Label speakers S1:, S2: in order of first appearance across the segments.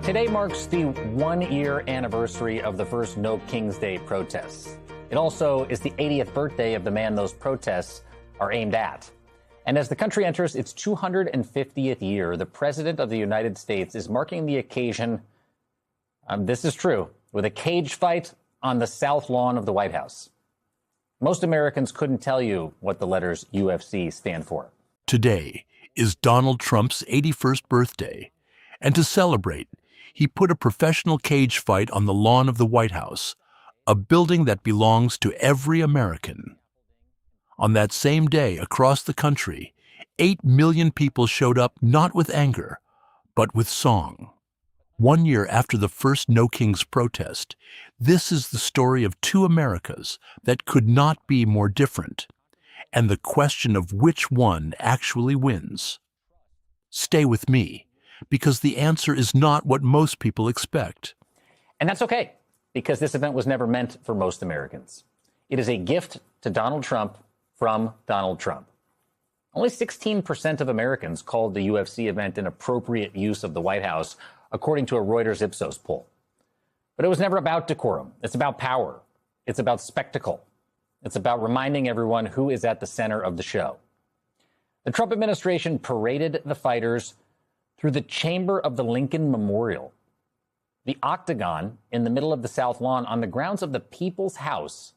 S1: Today marks the one-year anniversary of the first No King's Day protests. It also is the 80th birthday of the man those protests are aimed at. And as the country enters its 250th year, the President of the United States is marking the occasion, this is true, with a cage fight on the South Lawn of the White House. Most Americans couldn't tell you what the letters UFC stand for.
S2: Today is Donald Trump's 81st birthday, and to celebrate, he put a professional cage fight on the lawn of the White House, a building that belongs to every American. On that same day, across the country, 8 million people showed up not with anger, but with song. 1 year after the first No Kings protest, this is the story of two Americas that could not be more different, and the question of which one actually wins. Stay with me, because the answer is not what most people expect.
S1: And that's okay, because this event was never meant for most Americans. It is a gift to Donald Trump from Donald Trump. Only 16% of Americans called the UFC event an appropriate use of the White House, according to a Reuters Ipsos poll. But it was never about decorum. It's about power. It's about spectacle. It's about reminding everyone who is at the center of the show. The Trump administration paraded the fighters through the chamber of the Lincoln Memorial. The octagon in the middle of the South Lawn on the grounds of the People's House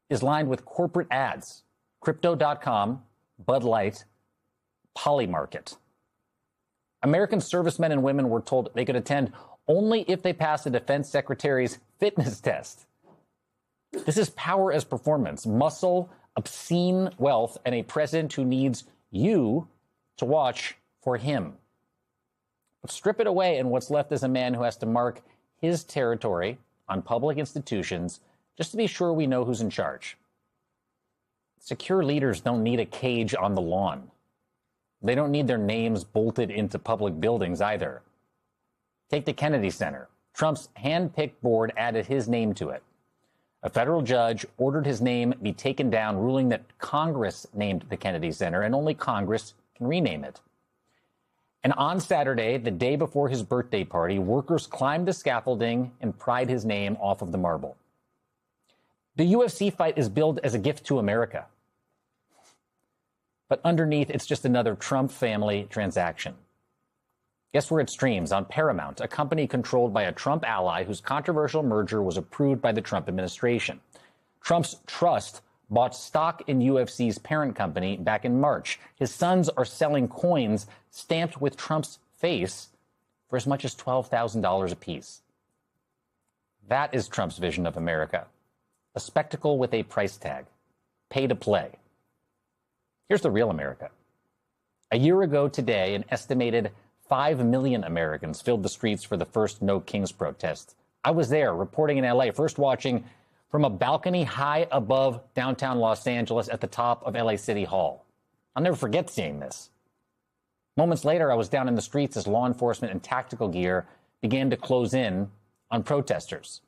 S1: is lined with corporate ads. Crypto.com, Bud Light, Polymarket. American servicemen and women were told they could attend only if they passed the defense secretary's fitness test. This is power as performance, muscle, obscene wealth, and a president who needs you to watch for him. But strip it away, and what's left is a man who has to mark his territory on public institutions just to be sure we know who's in charge. Secure leaders don't need a cage on the lawn. They don't need their names bolted into public buildings either. Take the Kennedy Center. Trump's hand-picked board added his name to it. A federal judge ordered his name be taken down, ruling that Congress named the Kennedy Center and only Congress can rename it. And on Saturday, the day before his birthday party, workers climbed the scaffolding and pried his name off of the marble. The UFC fight is billed as a gift to America. But underneath, it's just another Trump family transaction. Guess where it streams? On Paramount, a company controlled by a Trump ally whose controversial merger was approved by the Trump administration. Trump's trust bought stock in UFC's parent company back in March. His sons are selling coins stamped with Trump's face for as much as $12,000 apiece. That is Trump's vision of America. A spectacle with a price tag. Pay to play. Here's the real America. A year ago today, an estimated 5 million Americans filled the streets for the first No Kings protest. I was there, reporting in LA, first watching from a balcony high above downtown Los Angeles at the top of LA City Hall. I'll never forget seeing this. Moments later, I was down in the streets as law enforcement and tactical gear began to close in on protesters.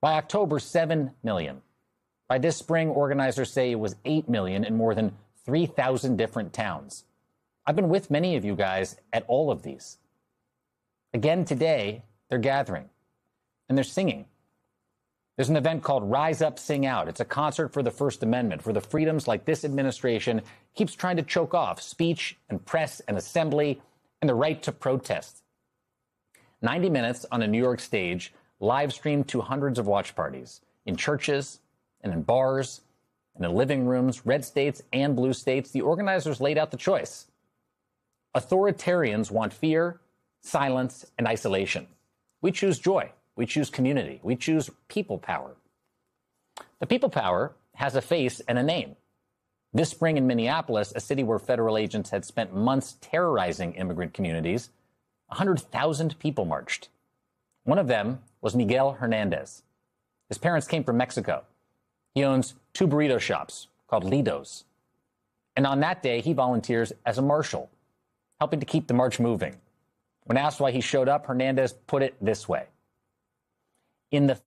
S1: By October, 7 million. By this spring, organizers say it was 8 million in more than 3,000 different towns. I've been with many of you guys at all of these. Again today, they're gathering and they're singing. There's an event called Rise Up, Sing Out. It's a concert for the First Amendment, for the freedoms like this administration keeps trying to choke off: speech and press and assembly and the right to protest. 90 minutes on a New York stage, live streamed to hundreds of watch parties in churches and in bars and in living rooms, red states and blue states. The organizers laid out the choice. Authoritarians want fear, silence, and isolation. We choose joy. We choose community. We choose people power. The people power has a face and a name. This spring in Minneapolis, a city where federal agents had spent months terrorizing immigrant communities, 100,000 people marched. One of them was Miguel Hernandez. His parents came from Mexico. He owns 2 burrito shops called Lido's. And on that day, he volunteers as a marshal, helping to keep the march moving. When asked why he showed up, Hernandez put it this way: in the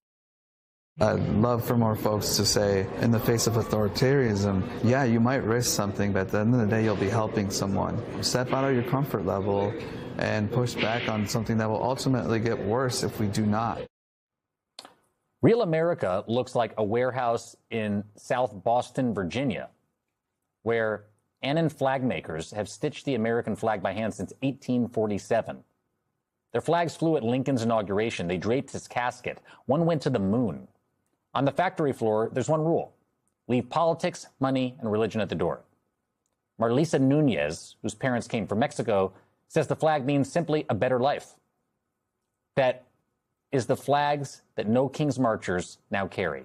S3: I'd love for more folks to say, in the face of authoritarianism, yeah, you might risk something, but at the end of the day, you'll be helping someone. Step out of your comfort level and push back on something that will ultimately get worse if we do not.
S1: Real America looks like a warehouse in South Boston, Virginia, where Annan flag makers have stitched the American flag by hand since 1847. Their flags flew at Lincoln's inauguration. They draped his casket. One went to the moon. On the factory floor, there's one rule: leave politics, money, and religion at the door. Marlisa Nunez, whose parents came from Mexico, says the flag means simply a better life. That is the flags that no King's Marchers now carry,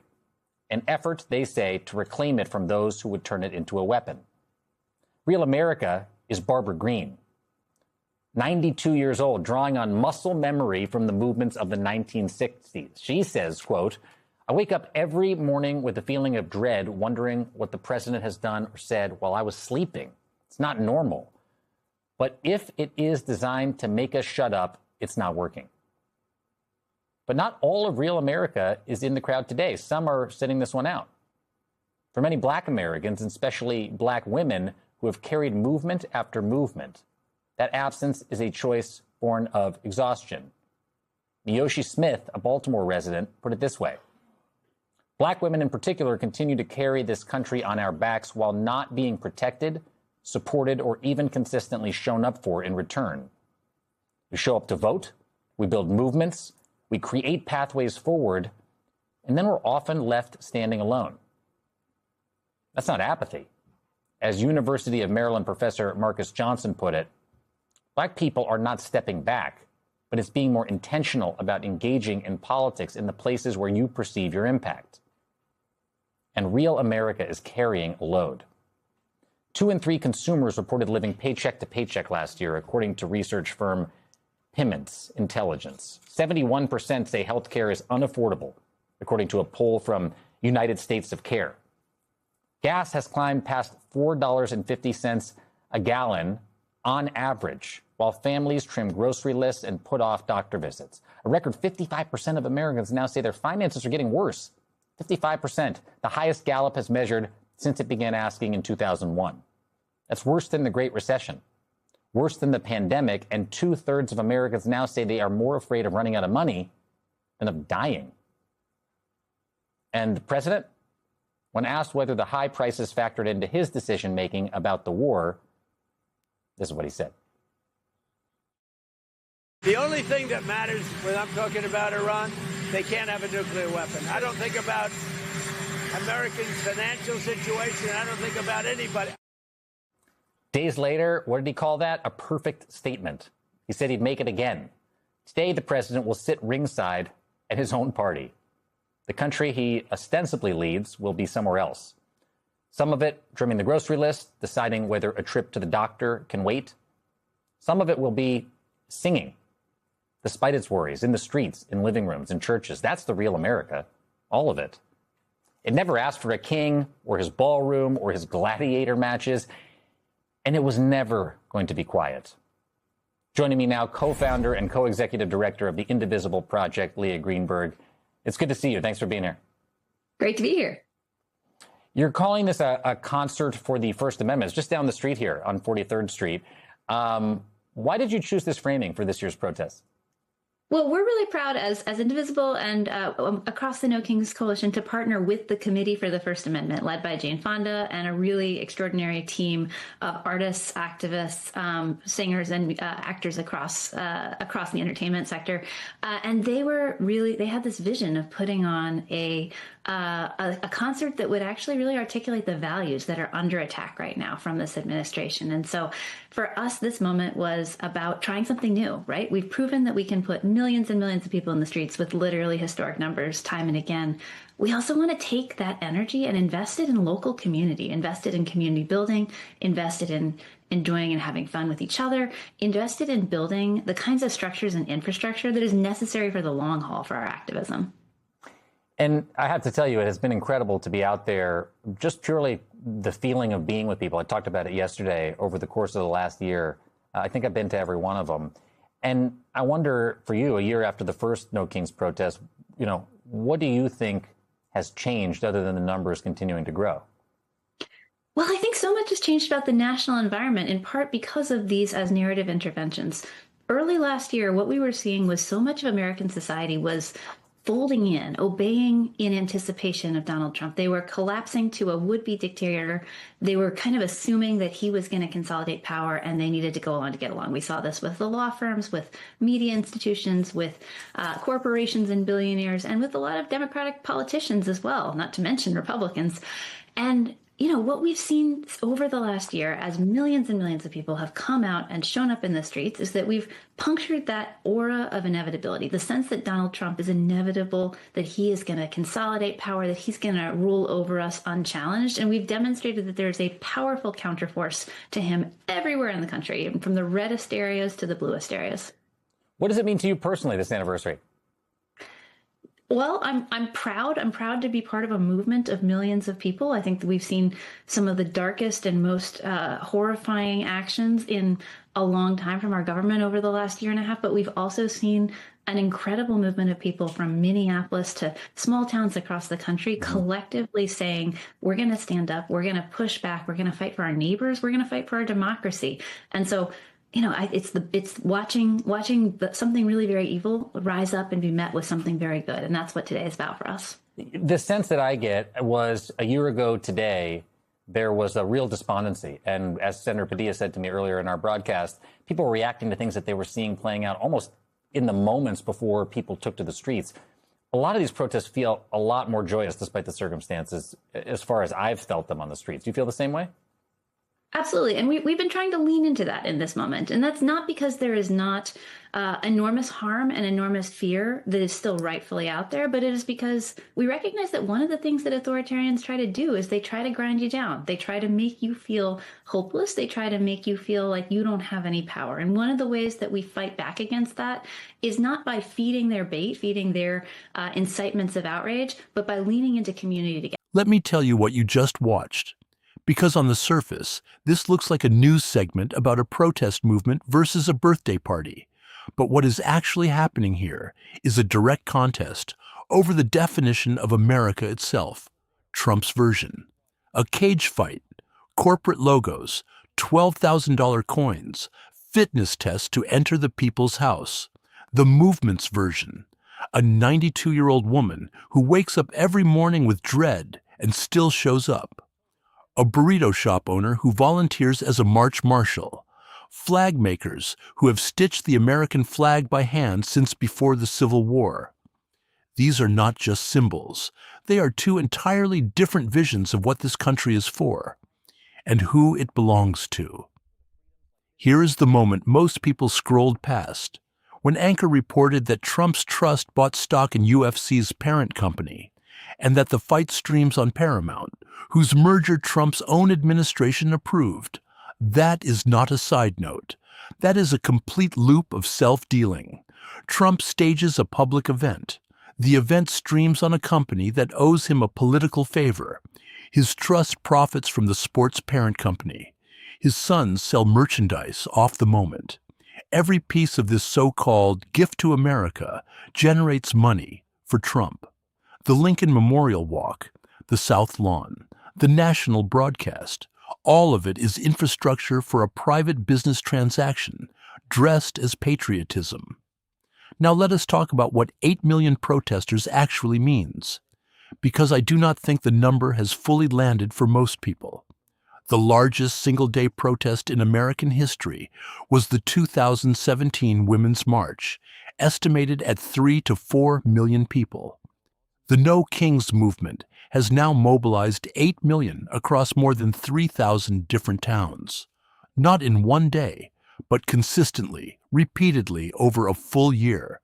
S1: an effort, they say, to reclaim it from those who would turn it into a weapon. Real America is Barbara Greene, 92 years old, drawing on muscle memory from the movements of the 1960s. She says, quote, "I wake up every morning with a feeling of dread, wondering what the president has done or said while I was sleeping. It's not normal. But if it is designed to make us shut up, it's not working." But not all of Real America is in the crowd today. Some are sitting this one out. For many Black Americans, and especially Black women who have carried movement after movement, that absence is a choice born of exhaustion. Miyoshi Smith, a Baltimore resident, put it this way: Black women in particular continue to carry this country on our backs while not being protected, supported, or even consistently shown up for in return. We show up to vote, we build movements, we create pathways forward, and then we're often left standing alone. That's not apathy. As University of Maryland professor Marcus Johnson put it, Black people are not stepping back, but it's being more intentional about engaging in politics in the places where you perceive your impact. And Real America is carrying a load. 2 in 3 consumers reported living paycheck to paycheck last year, according to research firm Pimmons Intelligence. 71% say healthcare is unaffordable, according to a poll from United States of Care. Gas has climbed past $4.50 a gallon on average, while families trim grocery lists and put off doctor visits. A record 55% of Americans now say their finances are getting worse. 55%, the highest Gallup has measured since it began asking in 2001. That's worse than the Great Recession, worse than the pandemic, and 2/3 of Americans now say they are more afraid of running out of money than of dying. And the president, when asked whether the high prices factored into his decision-making about the war, this is what he said.
S4: The only thing that matters when I'm talking about Iran, they can't have a nuclear weapon. I don't think about Americans' financial situation. I don't think about anybody.
S1: Days later, what did he call that? A perfect statement. He said he'd make it again. Today, the president will sit ringside at his own party. The country he ostensibly leads will be somewhere else. Some of it trimming the grocery list, deciding whether a trip to the doctor can wait. Some of it will be singing, despite its worries, in the streets, in living rooms, in churches. That's the real America, all of it. It never asked for a king or his ballroom or his gladiator matches, and it was never going to be quiet. Joining me now, co-founder and co-executive director of the Indivisible Project, Leah Greenberg. It's good to see you. Thanks for being here.
S5: Great to be here.
S1: You're calling this a concert for the First Amendment. It's just down the street here on 43rd Street. Why did you choose this framing for this year's protest?
S5: Well, we're really proud as Indivisible and across the No Kings Coalition to partner with the Committee for the First Amendment, led by Jane Fonda and a really extraordinary team of artists, activists, singers, and actors across the entertainment sector. And they had this vision of putting on a concert that would actually really articulate the values that are under attack right now from this administration. And so for us, this moment was about trying something new, right? We've proven that we can put millions and millions of people in the streets with literally historic numbers time and again. We also want to take that energy and invest it in local community, invest it in community building, invest it in enjoying and having fun with each other, invested in building the kinds of structures and infrastructure that is necessary for the long haul for our activism.
S1: And I have to tell you, it has been incredible to be out there, just purely the feeling of being with people. I talked about it yesterday over the course of the last year. I think I've been to every one of them. And I wonder, for you, a year after the first No Kings protest, what do you think has changed other than the numbers continuing to grow?
S5: Well, I think so much has changed about the national environment, in part because of these as narrative interventions. Early last year, what we were seeing was so much of American society was folding in, obeying in anticipation of Donald Trump. They were collapsing to a would-be dictator. They were kind of assuming that he was going to consolidate power and they needed to go along to get along. We saw this with the law firms, with media institutions, with corporations and billionaires, and with a lot of Democratic politicians as well, not to mention Republicans. And what we've seen over the last year, as millions and millions of people have come out and shown up in the streets, is that we've punctured that aura of inevitability, the sense that Donald Trump is inevitable, that he is going to consolidate power, that he's going to rule over us unchallenged. And we've demonstrated that there's a powerful counterforce to him everywhere in the country, even from the reddest areas to the bluest areas.
S1: What does it mean to you personally, this anniversary?
S5: Well, I'm proud. I'm proud to be part of a movement of millions of people. I think that we've seen some of the darkest and most horrifying actions in a long time from our government over the last year and a half, but we've also seen an incredible movement of people from Minneapolis to small towns across the country collectively saying, we're going to stand up, we're going to push back, we're going to fight for our neighbors, we're going to fight for our democracy. And so it's watching something really very evil rise up and be met with something very good. And that's what today is about for us.
S1: The sense that I get was a year ago today, there was a real despondency. And as Senator Padilla said to me earlier in our broadcast, people were reacting to things that they were seeing playing out almost in the moments before people took to the streets. A lot of these protests feel a lot more joyous despite the circumstances, as far as I've felt them on the streets. Do you feel the same way?
S5: Absolutely. And we've been trying to lean into that in this moment. And that's not because there is not enormous harm and enormous fear that is still rightfully out there, but it is because we recognize that one of the things that authoritarians try to do is they try to grind you down. They try to make you feel hopeless. They try to make you feel like you don't have any power. And one of the ways that we fight back against that is not by feeding their bait, feeding their incitements of outrage, but by leaning into community together.
S2: Let me tell you what you just watched. Because on the surface, this looks like a news segment about a protest movement versus a birthday party. But what is actually happening here is a direct contest over the definition of America itself, Trump's version. A cage fight, corporate logos, $12,000 coins, fitness tests to enter the people's house. The movement's version, a 92-year-old woman who wakes up every morning with dread and still shows up. A burrito shop owner who volunteers as a march marshal, flag makers who have stitched the American flag by hand since before the Civil War. These are not just symbols. They are two entirely different visions of what this country is for and who it belongs to. Here is the moment most people scrolled past, when Anchor reported that Trump's trust bought stock in UFC's parent company, and that the fight streams on Paramount, whose merger Trump's own administration approved. That is not a side note. That is a complete loop of self-dealing. Trump stages a public event. The event streams on a company that owes him a political favor. His trust profits from the sports parent company. His sons sell merchandise off the moment. Every piece of this so-called gift to America generates money for Trump. The Lincoln Memorial Walk, the South Lawn, the national broadcast, all of it is infrastructure for a private business transaction dressed as patriotism. Now let us talk about what 8 million protesters actually means, because I do not think the number has fully landed for most people. The largest single-day protest in American history was the 2017 Women's March, estimated at 3 to 4 million people. The No Kings movement has now mobilized 8 million across more than 3,000 different towns. Not in one day, but consistently, repeatedly over a full year.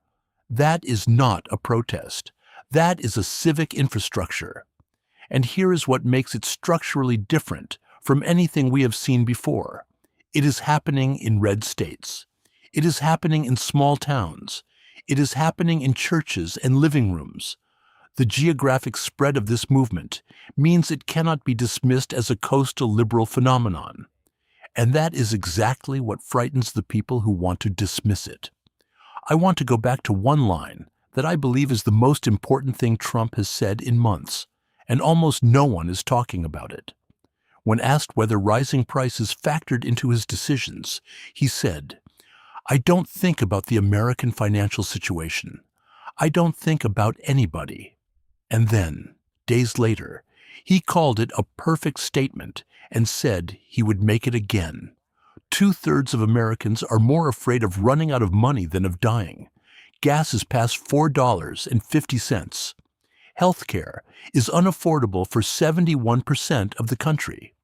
S2: That is not a protest. That is a civic infrastructure. And here is what makes it structurally different from anything we have seen before. It is happening in red states. It is happening in small towns. It is happening in churches and living rooms. The geographic spread of this movement means it cannot be dismissed as a coastal liberal phenomenon. And that is exactly what frightens the people who want to dismiss it. I want to go back to one line that I believe is the most important thing Trump has said in months, and almost no one is talking about it. When asked whether rising prices factored into his decisions, he said, "I don't think about the American financial situation. I don't think about anybody." And then, days later, he called it a perfect statement and said he would make it again. 2/3 of Americans are more afraid of running out of money than of dying. Gas is past $4.50. Healthcare is unaffordable for 71% of the country.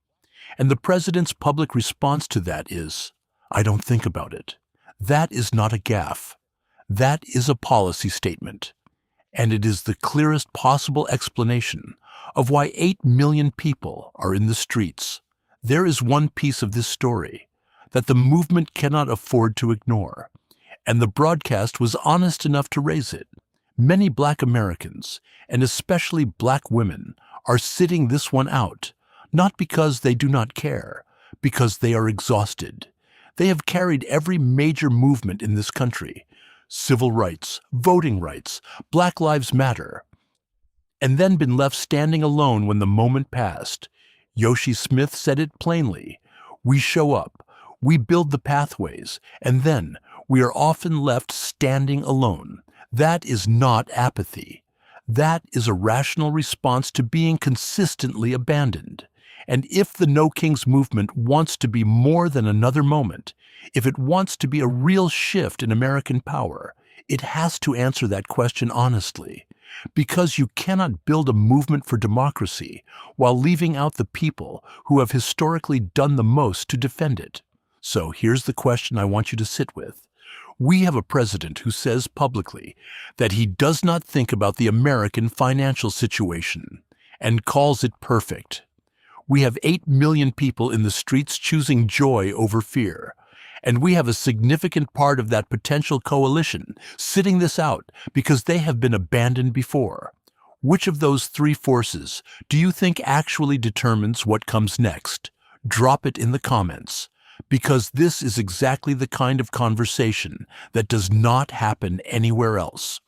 S2: And the president's public response to that is, "I don't think about it." That is not a gaffe. That is a policy statement. And it is the clearest possible explanation of why 8 million people are in the streets. There is one piece of this story that the movement cannot afford to ignore, and the broadcast was honest enough to raise it. Many Black Americans, and especially Black women, are sitting this one out, not because they do not care, because they are exhausted. They have carried every major movement in this country: civil rights, voting rights, Black Lives Matter, and then been left standing alone when the moment passed. Yoshi Smith said it plainly: "We show up, we build the pathways, and then we are often left standing alone." That is not apathy. That is a rational response to being consistently abandoned. And if the No Kings movement wants to be more than another moment, if it wants to be a real shift in American power, it has to answer that question honestly. Because you cannot build a movement for democracy while leaving out the people who have historically done the most to defend it. So here's the question I want you to sit with. We have a president who says publicly that he does not think about the American financial situation and calls it perfect. We have 8 million people in the streets choosing joy over fear, and we have a significant part of that potential coalition sitting this out because they have been abandoned before. Which of those three forces do you think actually determines what comes next? Drop it in the comments, because this is exactly the kind of conversation that does not happen anywhere else.